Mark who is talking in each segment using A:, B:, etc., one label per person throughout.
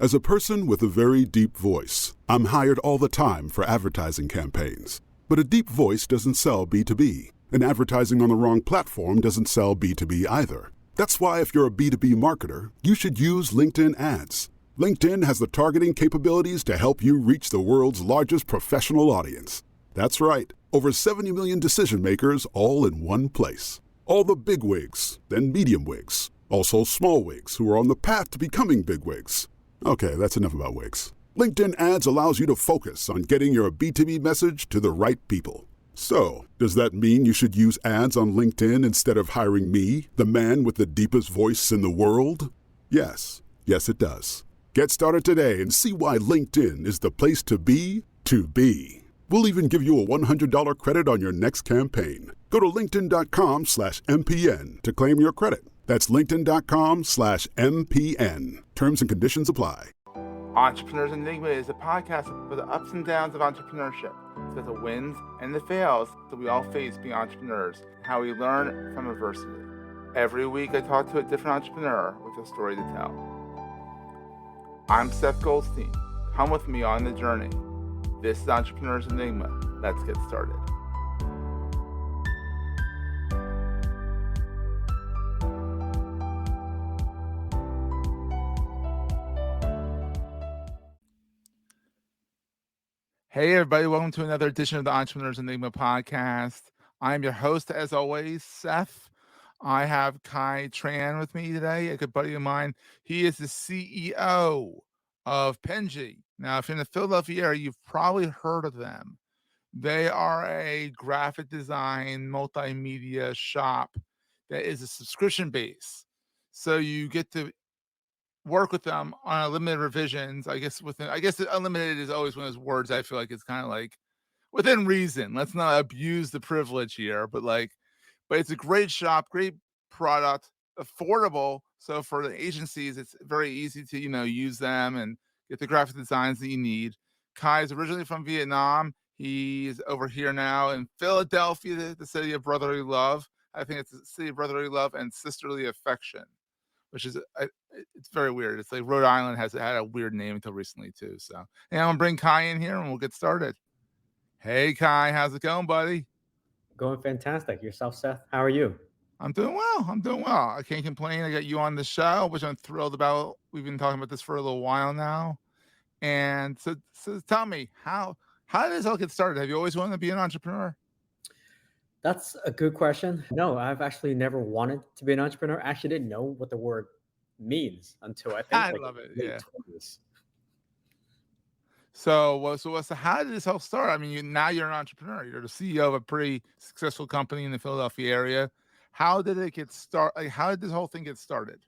A: As a person with a very deep voice, I'm hired all the time for advertising campaigns. But a deep voice doesn't sell B2B, and advertising on the wrong platform doesn't sell B2B either. That's why if you're a B2B marketer, you should use LinkedIn ads. LinkedIn has the targeting capabilities to help you reach the world's largest professional audience. That's right, over 70 million decision makers all in one place. All the big wigs, then medium wigs, also small wigs who are on the path to becoming big wigs. Okay, that's enough about wigs. LinkedIn ads allows you to focus on getting your B2B message to the right people. So, does that mean you should use ads on LinkedIn instead of hiring me, the man with the deepest voice in the world? Yes, it does. Get started today and see why LinkedIn is the place to be to be. We'll even give you a $100 credit on your next campaign. Go to linkedin.com/MPN to claim your credit. That's linkedin.com/MPN. Terms and conditions apply.
B: Entrepreneurs Enigma is a podcast for the ups and downs of entrepreneurship. It's got the wins and the fails that we all face being entrepreneurs, and how we learn from adversity. Every week I talk to a different entrepreneur with a story to tell. I'm Seth Goldstein. Come with me on the journey. This is Entrepreneurs Enigma. Let's get started. Hey everybody, welcome to another edition of the Entrepreneurs Enigma podcast. I'm your host, as always, Seth. I have Khai Tran with me today, a good buddy of mine. He is the CEO of Penji. Now, if you're in the Philadelphia area, you've probably heard of them. They are a graphic design multimedia shop that is a subscription base. So you get to work with them on unlimited revisions. I guess unlimited is always one of those words I feel like it's kind of like within reason. Let's not abuse the privilege here, but it's a great shop, great product, affordable. So for the agencies, it's very easy to, use them and get the graphic designs that you need. Khai is originally from Vietnam. He's over here now in Philadelphia, the city of brotherly love. I think it's the city of brotherly love and sisterly affection, which is it's very weird. It's like Rhode Island had a weird name until recently too. So, I'm gonna bring Khai in here and we'll get started. Hey Khai, how's it going, buddy?
C: Going fantastic. Yourself, Seth? How are you?
B: I'm doing well. I can't complain. I got you on the show, which I'm thrilled about. We've been talking about this for a little while now. And so tell me, how did this all get started? Have you always wanted to be an entrepreneur?
C: That's a good question. No, I've actually never wanted to be an entrepreneur. I actually didn't know what the word means until I think
B: love it.
C: late
B: Yeah.
C: 20s.
B: So how did this all start? I mean, now you're an entrepreneur. You're the CEO of a pretty successful company in the Philadelphia area. How did it get started? How did this whole thing get started?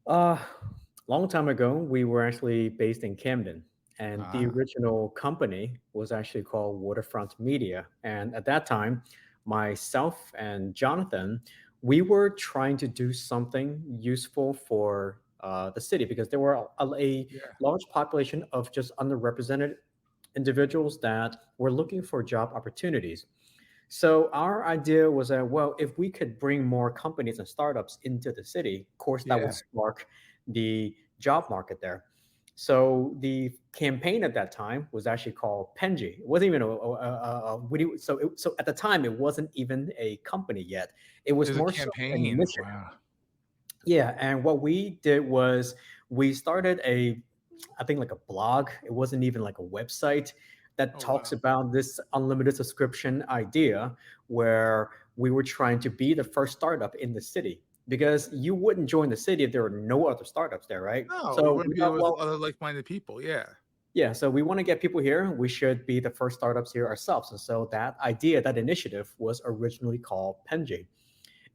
C: Long time ago, we were actually based in Camden. And the original company was actually called Waterfront Media. And at that time, myself and Jonathan, we were trying to do something useful for the city because there were a large population of just underrepresented individuals that were looking for job opportunities. So our idea was that, well, if we could bring more companies and startups into the city, of course, that would spark the job market there. So the campaign at that time was actually called Penji. It wasn't even so at the time it wasn't even a company yet. It was more
B: a campaign.
C: So a mission.
B: Wow.
C: Yeah, and what we did was we started I think like a blog. It wasn't even like a website that talks about this unlimited subscription idea where we were trying to be the first startup in the city. Because you wouldn't join the city if there were no other startups there, right?
B: No, so you wouldn't be with other like-minded people,
C: Yeah, so we want to get people here. We should be the first startups here ourselves. And so that idea, that initiative was originally called Penji.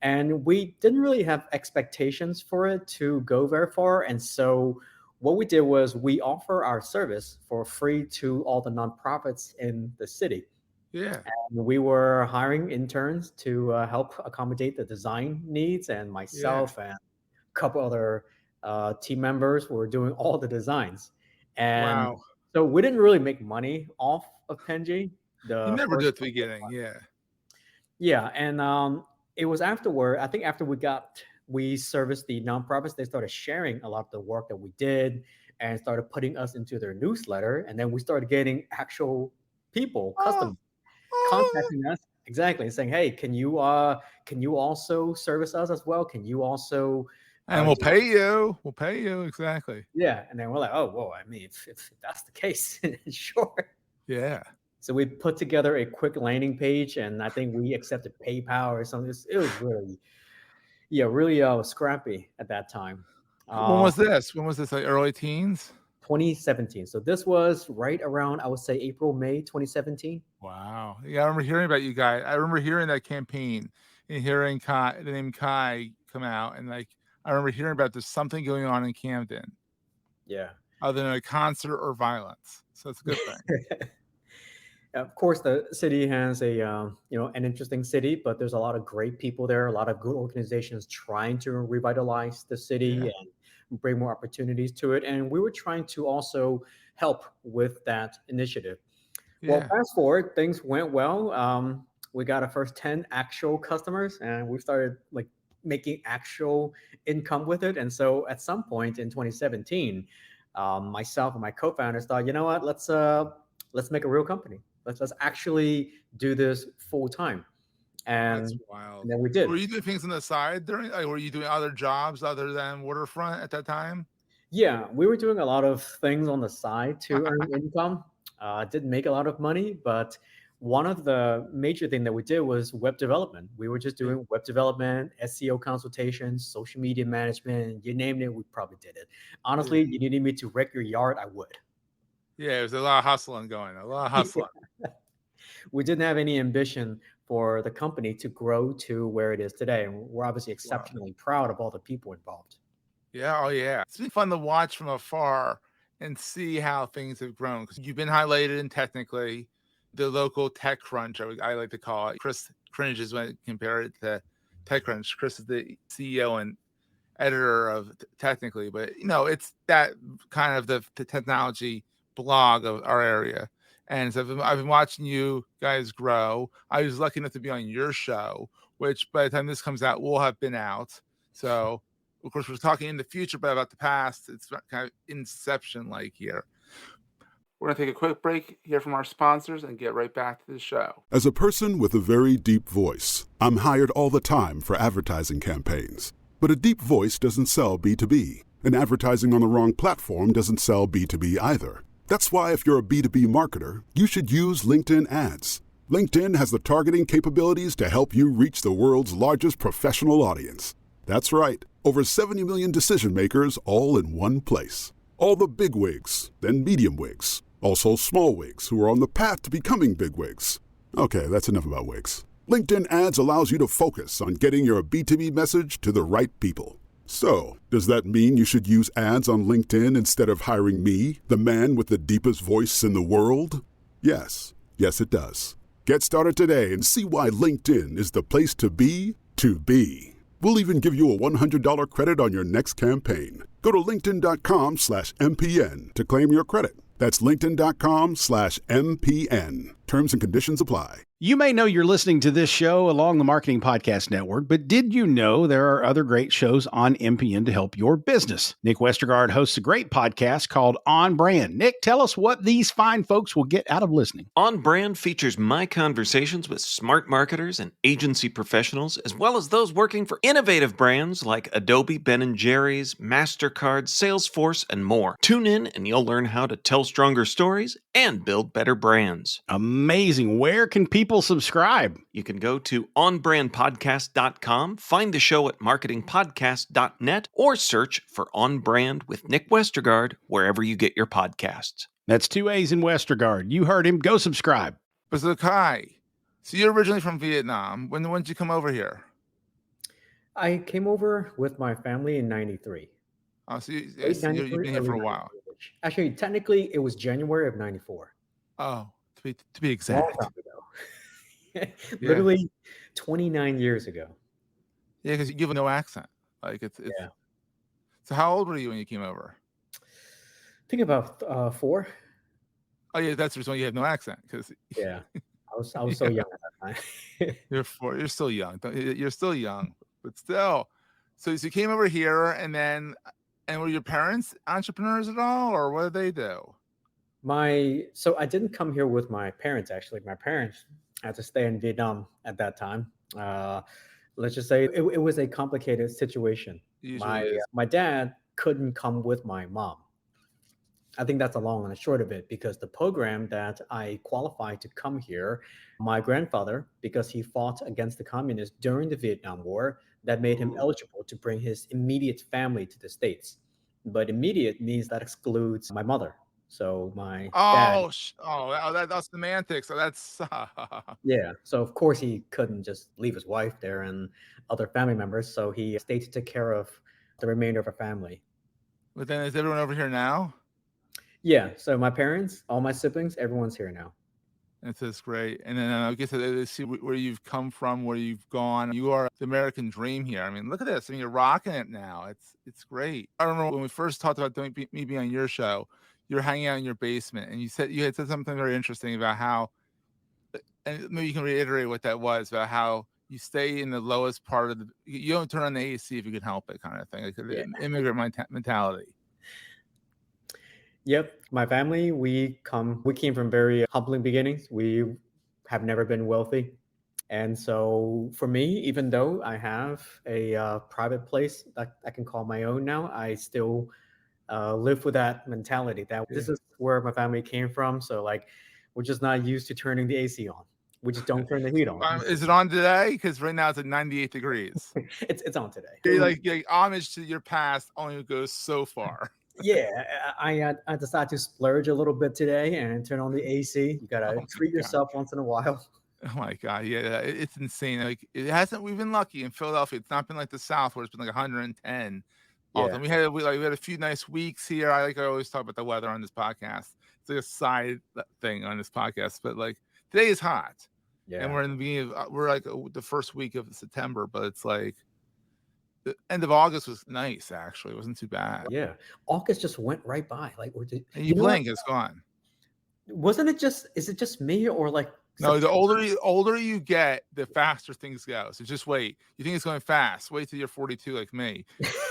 C: And we didn't really have expectations for it to go very far. And so what we did was we offer our service for free to all the nonprofits in the city.
B: Yeah.
C: And we were hiring interns to help accommodate the design needs, and myself and a couple other team members were doing all the designs. And so we didn't really make money off of Penji.
B: You never did at the beginning,
C: Yeah, and it was afterward. I think after we got we serviced the nonprofits. They started sharing a lot of the work that we did and started putting us into their newsletter. And then we started getting actual people,
B: Oh,
C: customers contacting us exactly saying, hey, can you also service us as well? Can you also
B: and we'll pay you. We'll pay you. Exactly.
C: yeah. And then we're like, oh, whoa, I mean, if that's the case, sure.
B: Yeah.
C: So we put together a quick landing page, and I think we accepted PayPal or something. It was really, really scrappy at that time.
B: When was this? When was this? Like early teens?
C: 2017. So this was right around, I would say, April, May 2017.
B: Wow. Yeah, I remember hearing about you guys. I remember hearing that campaign and hearing the name Khai come out. And like, I remember hearing about there's something going on in Camden.
C: Yeah.
B: Other than a concert or violence. So it's a good thing.
C: Of course, the city has an interesting city, but there's a lot of great people there, a lot of good organizations trying to revitalize the city and bring more opportunities to it. And we were trying to also help with that initiative. Well, fast forward, things went well. We got our first 10 actual customers, and we started like making actual income with it. And so at some point in 2017, myself and my co-founders thought, you know what, let's make a real company. Let's actually do this full time. And
B: that's wild.
C: And then we did.
B: Were you doing things on the side during? Like, were you doing other jobs other than waterfront at that time?
C: Yeah, we were doing a lot of things on the side to earn income. Didn't make a lot of money, but one of the major thing that we did was web development. We were just doing web development, SEO consultations, social media management. You named it, we probably did it. Honestly, you needed me to wreck your yard, I would.
B: Yeah, there's a lot of hustling going. A lot of hustling.
C: We didn't have any ambition for the company to grow to where it is today. And we're obviously exceptionally proud of all the people involved.
B: Yeah. Oh, yeah. It's been fun to watch from afar and see how things have grown. Because you've been highlighted in technically the local tech crunch, I like to call it. Chris cringes when I compare it to TechCrunch. Chris is the CEO and editor of technically, but it's that kind of the technology blog of our area. And so I've been watching you guys grow. I was lucky enough to be on your show, which by the time this comes out, will have been out. So of course we're talking in the future, but about the past, it's kind of inception like here. We're going to take a quick break, hear from our sponsors, and get right back to the show.
A: As a person with a very deep voice, I'm hired all the time for advertising campaigns. But a deep voice doesn't sell B2B, and advertising on the wrong platform doesn't sell B2B either. That's why if you're a B2B marketer, you should use LinkedIn ads. LinkedIn has the targeting capabilities to help you reach the world's largest professional audience. That's right, over 70 million decision makers all in one place. All the big wigs, then medium wigs, also small wigs who are on the path to becoming big wigs. Okay, that's enough about wigs. LinkedIn ads allows you to focus on getting your B2B message to the right people. So, does that mean you should use ads on LinkedIn instead of hiring me, the man with the deepest voice in the world? Yes. Yes, it does. Get started today and see why LinkedIn is the place to be to be. We'll even give you a $100 credit on your next campaign. Go to linkedin.com/MPN to claim your credit. That's linkedin.com/MPN. Terms and conditions apply.
D: You may know you're listening to this show along the Marketing Podcast Network, but did you know there are other great shows on MPN to help your business? Nick Westergaard hosts a great podcast called On Brand. Nick, tell us what these fine folks will get out of listening.
E: On Brand features my conversations with smart marketers and agency professionals, as well as those working for innovative brands like Adobe, Ben & Jerry's, MasterCard, Salesforce, and more. Tune in and you'll learn how to tell stronger stories and build better brands.
D: Amazing. Where can people subscribe?
E: You can go to onbrandpodcast.com, find the show at marketingpodcast.net, or search for On Brand with Nick Westergaard wherever you get your podcasts.
D: That's 2 A's in Westergaard. You heard him. Go subscribe.
B: But so Khai, so you're originally from Vietnam. When did you come over here?
C: I came over with my family in 93.
B: Oh, so you've been here for a while.
C: Actually, technically, it was January of 94.
B: Oh, to be exact.
C: Long time ago. Literally 29 years ago.
B: Yeah, because you have no accent. Like it's
C: yeah.
B: So how old were you when you came over?
C: I think about 4.
B: Oh yeah, that's the reason why you have no accent. Because
C: yeah, I was so young at that time.
B: You're 4. You're still young. You're still young, but still. So you came over here, and were your parents entrepreneurs at all, or what did they do?
C: So I didn't come here with my parents, actually. My parents had to stay in Vietnam at that time. Let's just say it was a complicated situation.
B: Usually is.
C: My dad couldn't come with my mom. I think that's the long and the short of it, because the program that I qualified to come here, my grandfather, because he fought against the communists during the Vietnam War, that made him
B: Ooh.
C: eligible to bring his immediate family to the States. But immediate means that excludes my mother. So my dad,
B: That's semantics. So that's
C: yeah. So of course he couldn't just leave his wife there and other family members. So he stayed to take care of the remainder of our family.
B: But then is everyone over here now?
C: Yeah. So my parents, all my siblings, everyone's here now.
B: That's great. And then I guess they see where you've come from, where you've gone. You are the American dream here. I mean, look at this. I mean, you're rocking it now. It's great. I remember when we first talked about me being on your show, you're hanging out in your basement, and you had said something very interesting about how, and maybe you can reiterate what that was, about how you stay in the lowest part of you don't turn on the AC if you can help it, kind of thing, like
C: Yeah.
B: immigrant mentality.
C: Yep. My family, we came from very humbling beginnings. We have never been wealthy. And so for me, even though I have a private place that I can call my own now, I still live with that mentality that this is where my family came from. So like, we're just not used to turning the AC on. We just don't turn the heat on.
B: Is it on today? Because right now it's at 98 degrees.
C: It's on today.
B: You're like homage to your past only goes so far.
C: Yeah, I decided to splurge a little bit today and turn on the AC. You gotta treat yourself once in a while.
B: Oh my God. Yeah, it's insane. Like we've been lucky in Philadelphia. It's not been like the South where it's been like 110 all the time. We had a few nice weeks here. I always talk about the weather on this podcast. It's like a side thing on this podcast, but like today is hot. Yeah. And we're in the beginning of, we're like the first week of September, but it's like the end of August was nice, actually. It wasn't too bad.
C: Yeah. August just went right by. Like,
B: and you blink, it's gone.
C: Is it just me, or like?
B: No, the older you get, the faster things go. So just wait. You think it's going fast? Wait till you're 42 like me.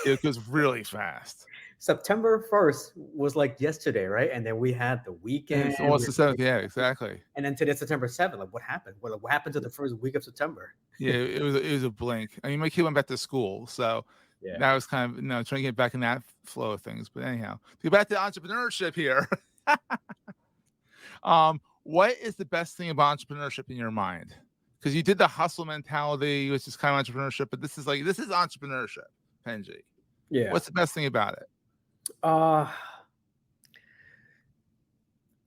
B: It goes really fast.
C: September 1st was like yesterday, right? And then we had the weekend.
B: It's almost the 7th. Yeah, exactly.
C: And then today, September 7th. Like, what happened? What happened to the first week of September?
B: Yeah, it was a blink. I mean, my kid went back to school, so that was kind of trying to get back in that flow of things. But anyhow, to get back to entrepreneurship here. What is the best thing about entrepreneurship in your mind? Because you did the hustle mentality, which is kind of entrepreneurship, but this is entrepreneurship, Penji.
C: Yeah.
B: What's the best thing about it?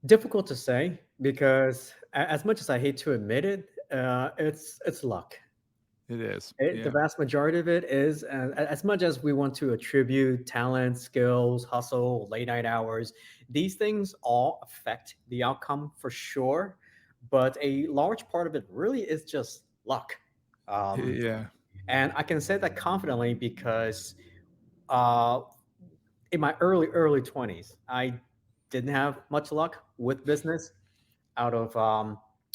C: Difficult to say, because as much as I hate to admit it, it's luck.
B: It is.
C: The vast majority of it is, as much as we want to attribute talent, skills, hustle, late night hours, these things all affect the outcome for sure. But a large part of it really is just luck. And I can say that confidently because in my early 20s, I didn't have much luck with business.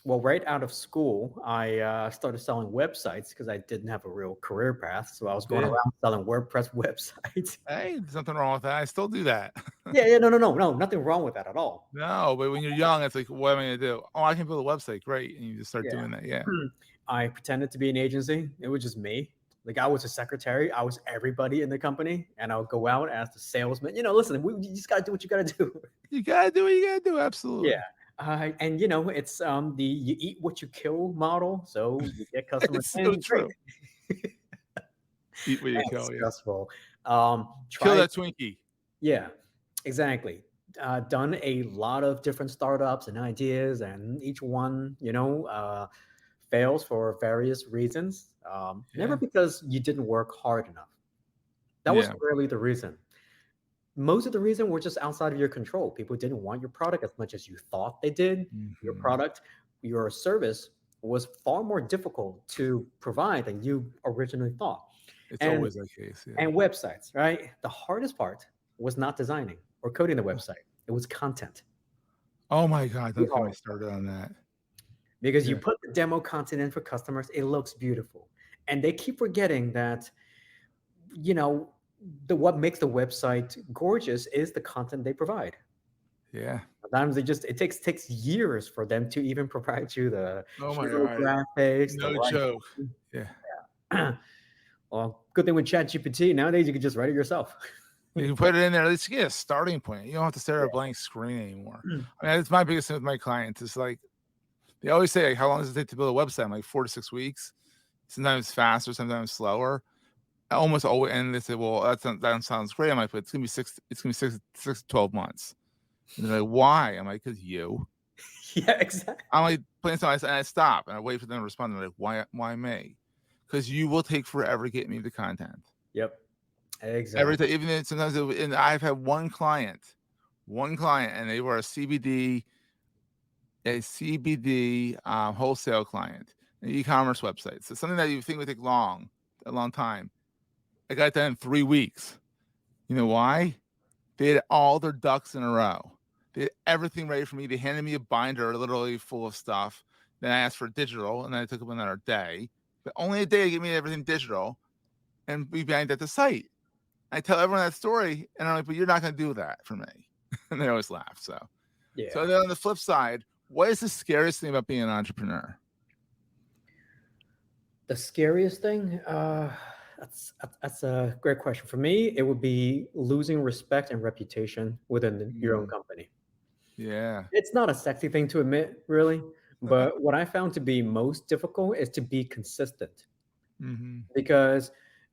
C: Right out of school, I started selling websites because I didn't have a real career path. So I was going around selling WordPress websites.
B: Hey, there's nothing wrong with that. I still do that.
C: No, nothing wrong with that at all.
B: No, but when you're young, it's like, what am I going to do? Oh, I can build a website. Great. And you just start doing that. Yeah.
C: I pretended to be an agency. It was just me. Like, I was a secretary. I was everybody in the company. And I would go out as the salesman. Listen, you just got to do what you got to do.
B: You got to do what you got to do. Absolutely.
C: Yeah. And it's the you eat what you kill model. So you get customers.
B: It's so true. Eat what you kill.
C: Stressful.
B: Kill that Twinkie.
C: Yeah, exactly. Done a lot of different startups and ideas, and each one, fails for various reasons. Never because you didn't work hard enough. That was rarely the reason. Most of the reason were just outside of your control. People didn't want your product as much as you thought they did. Mm-hmm. Your product, your service was far more difficult to provide than you originally thought.
B: It's always the case. Yeah.
C: And websites, right? The hardest part was not designing or coding the website. It was content.
B: Oh my God, don't get me started on that.
C: Because you put the demo content in for customers, it looks beautiful. And they keep forgetting that you know, what makes the website gorgeous is the content they provide.
B: Yeah.
C: Sometimes it takes years for them to even provide you the
B: Oh my
C: hero
B: God.
C: graphics, the
B: No
C: right.
B: joke. Yeah.
C: Well, good thing with ChatGPT nowadays you can just write it yourself.
B: You can put it in there. At least you get a starting point. You don't have to stare at a blank screen anymore. I mean, that's my biggest thing with my clients. It's like they always say, like, how long does it take to build a website? I'm like 4 to 6 weeks. Sometimes faster, sometimes slower. Almost always, and they say, "Well, that sounds great." I'm like, "But it's gonna be six to 12 months." And they're like, "Why?" I'm like, "Because you."
C: Yeah, exactly.
B: I'm like playing something, and I stop and I wait for them to respond. They're like, "Why me?" Because you will take forever to get me the content.
C: Yep. Exactly.
B: Every time, even sometimes, and I've had one client, and they were a CBD wholesale client, an e-commerce website. So something that you think would take a long time. I got that in 3 weeks. You know why? They had all their ducks in a row. They had everything ready for me. They handed me a binder literally full of stuff. Then I asked for digital, and then it took them another day. But only a day to get me everything digital, and we banged at the site. I tell everyone that story, and I'm like, "But you're not going to do that for me." And they always laugh. So then on the flip side, what is the scariest thing about being an entrepreneur?
C: The scariest thing? That's a great question. For me, it would be losing respect and reputation within your own company.
B: Yeah.
C: It's not a sexy thing to admit, really, but what I found to be most difficult is to be consistent. Because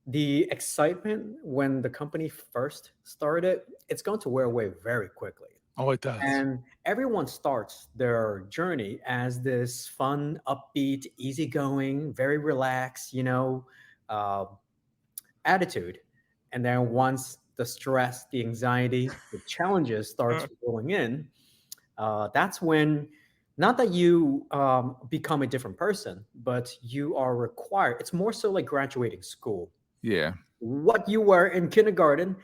C: the excitement when the company first started, it's going to wear away very quickly.
B: Oh, it does.
C: And everyone starts their journey as this fun, upbeat, easygoing, very relaxed, attitude. And then once the stress, the anxiety, the challenges starts rolling in, that's when not that you become a different person, but you are required. It's more so like graduating school.
B: Yeah.
C: What you were in kindergarten,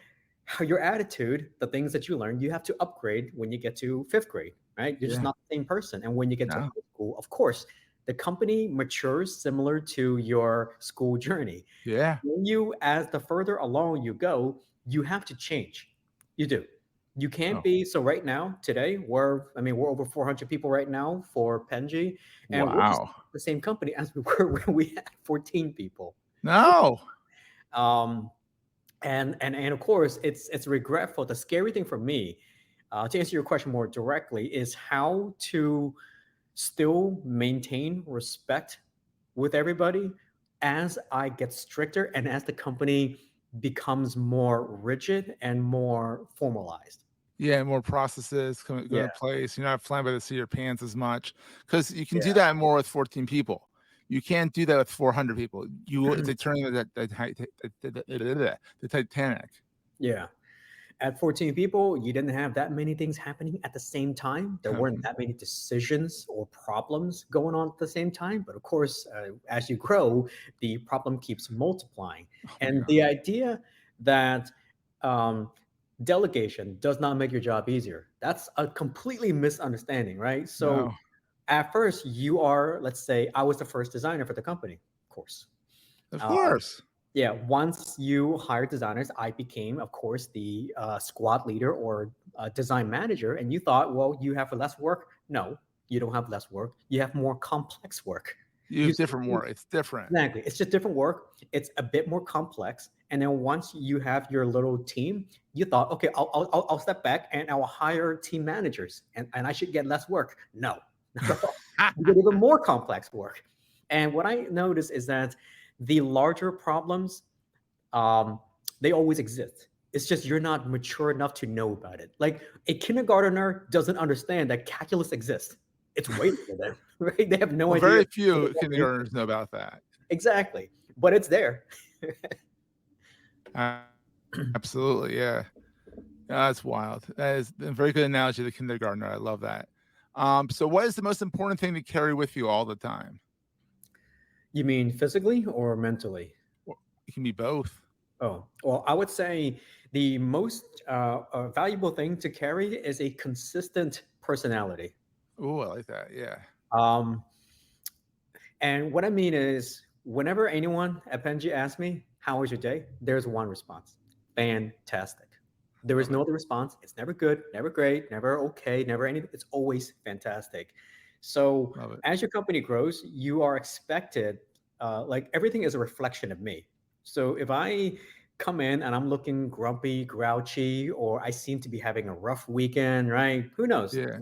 C: how your attitude, the things that you learned, you have to upgrade when you get to fifth grade, right? You're just not the same person. And when you get to high school, of course, the company matures similar to your school journey.
B: Yeah.
C: When you, as the further along you go, you have to change. You do. You can't be. So right now, today, we're over 400 people right now for Penji, and we're just the same company as we were when we had 14 people.
B: No.
C: And of course, it's regretful. The scary thing for me, to answer your question more directly, is how to still maintain respect with everybody as I get stricter and as the company becomes more rigid and more formalized.
B: Yeah, more processes go in place. You're not flying by the seat of your pants as much because you can do that more with 14 people. You can't do that with 400 people. It's like turning the Titanic.
C: Yeah. At 14 people, you didn't have that many things happening at the same time. There weren't that many decisions or problems going on at the same time. But of course, as you grow, the problem keeps multiplying. And the idea that delegation does not make your job easier, that's a completely misunderstanding, right? So at first, you are, let's say, I was the first designer for the company, of course.
B: Of course.
C: Yeah, once you hire designers, I became, of course, the squad leader or design manager. And you thought, well, you have less work. No, you don't have less work. You have more complex work.
B: You have different work. It's different.
C: Exactly. It's just different work. It's a bit more complex. And then once you have your little team, you thought, okay, I'll step back and I'll hire team managers and I should get less work. No, you get even more complex work. And what I noticed is that the larger problems, they always exist. It's just you're not mature enough to know about it. Like a kindergartner doesn't understand that calculus exists. It's waiting for them, right? They have no idea.
B: Very few kindergartners know about that.
C: Exactly, but it's there.
B: Absolutely, yeah. That's wild. That is a very good analogy to the kindergartner. I love that. So what is the most important thing to carry with you all the time?
C: You mean physically or mentally?
B: It can be both.
C: Oh, well, I would say the most valuable thing to carry is a consistent personality.
B: Oh, I like that. Yeah.
C: And what I mean is, whenever anyone at Penji asks me, how was your day? There's one response. Fantastic. There is no other response. It's never good, never great, never okay, never anything. It's always fantastic. So as your company grows, you are expected, like everything is a reflection of me. So if I come in and I'm looking grumpy, grouchy, or I seem to be having a rough weekend, right? Who knows?
B: Yeah.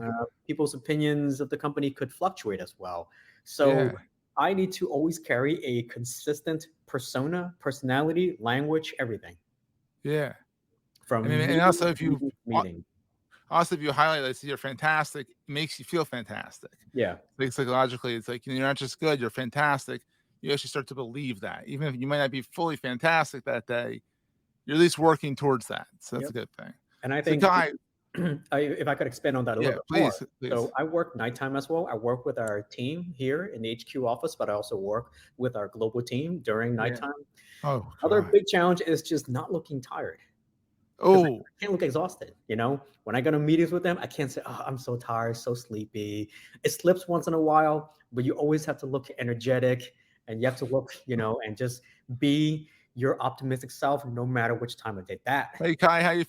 C: People's opinions of the company could fluctuate as well. So
B: Yeah.
C: I need to always carry a consistent persona, personality, language, everything.
B: Yeah.
C: From
B: I mean, and
C: meeting
B: also
C: to
B: if you
C: meeting.
B: Also, if you highlight this, you're fantastic, it makes you feel fantastic.
C: Yeah.
B: Like psychologically, it's like, you're not just good, you're fantastic. You actually start to believe that. Even if you might not be fully fantastic that day, you're at least working towards that. So that's a good thing.
C: And I
B: So
C: think
B: Khai,
C: if I could expand on that a little bit more.
B: please.
C: So I work nighttime as well. I work with our team here in the HQ office, but I also work with our global team during nighttime.
B: Oh,
C: Other
B: God.
C: big challenge is just not looking tired. I can't look exhausted. When I go to meetings with them, I can't say, "Oh, I'm so tired, so sleepy." It slips once in a while, but you always have to look energetic, and you have to look, and just be your optimistic self, no matter which time of day.
B: Hey, Khai, how are you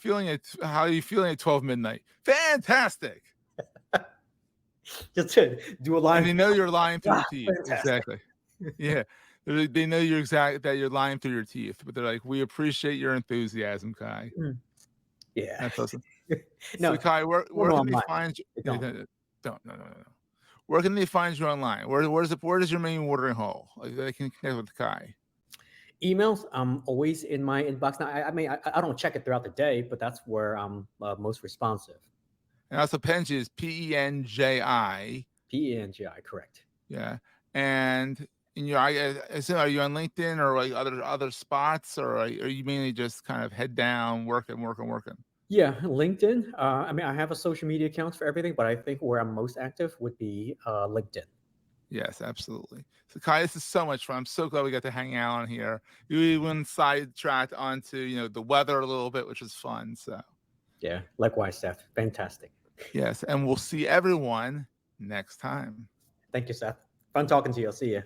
B: feeling at 12 midnight? Fantastic.
C: Just to do a line.
B: And they know you're lying through your teeth.
C: Fantastic.
B: Exactly. Yeah. They know that you're lying through your teeth, but they're like, we appreciate your enthusiasm, Khai.
C: Yeah.
B: That's awesome.
C: No,
B: So Khai, where can they find you?
C: Don't.
B: No. Where can they find you online? Where is your main watering hole? Like they can connect with Khai.
C: Emails, always in my inbox. Now, I don't check it throughout the day, but that's where I'm most responsive.
B: And also Penji is Penji.
C: Penji, correct.
B: Yeah. And are you on LinkedIn or like other spots, or are you mainly just kind of head down, working?
C: Yeah, LinkedIn. I have a social media account for everything, but I think where I'm most active would be LinkedIn.
B: Yes, absolutely. So Khai, this is so much fun. I'm so glad we got to hang out on here. You even sidetracked onto the weather a little bit, which is fun. So
C: yeah, likewise, Seth. Fantastic.
B: Yes, and we'll see everyone next time.
C: Thank you, Seth. Fun talking to you. I'll see you.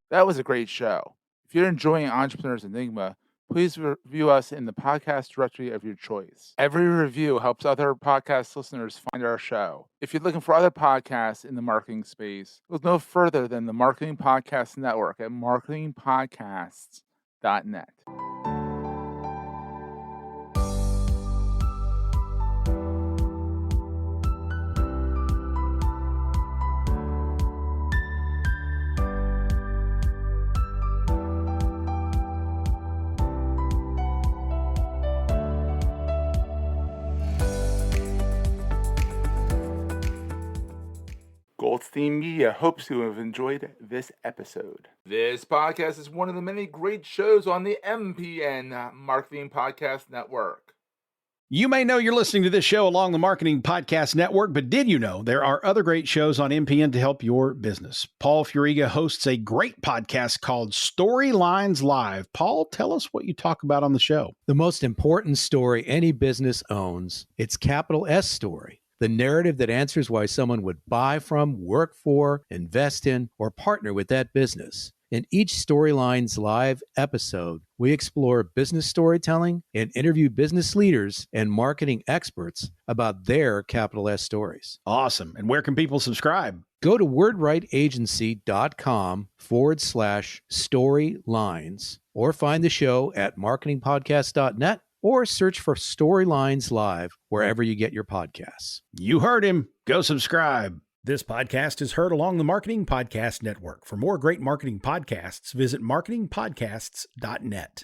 B: That was a great show. If you're enjoying Entrepreneurs Enigma, please review us in the podcast directory of your choice. Every review helps other podcast listeners find our show. If you're looking for other podcasts in the marketing space, look no further than the Marketing Podcast Network at marketingpodcasts.net. Goldstein Media hopes you have enjoyed this episode. This podcast is one of the many great shows on the MPN Marketing Podcast Network.
D: You may know you're listening to this show along the Marketing Podcast Network, but did you know there are other great shows on MPN to help your business? Paul Furiga hosts a great podcast called Storylines Live. Paul, tell us what you talk about on the show.
F: The most important story any business owns, its capital S story. The narrative that answers why someone would buy from, work for, invest in, or partner with that business. In each Storylines Live episode, we explore business storytelling and interview business leaders and marketing experts about their capital S stories.
D: Awesome. And where can people subscribe?
F: Go to wordwriteagency.com/storylines or find the show at marketingpodcast.net. or search for Storylines Live wherever you get your podcasts.
D: You heard him. Go subscribe. This podcast is heard along the Marketing Podcast Network. For more great marketing podcasts, visit marketingpodcasts.net.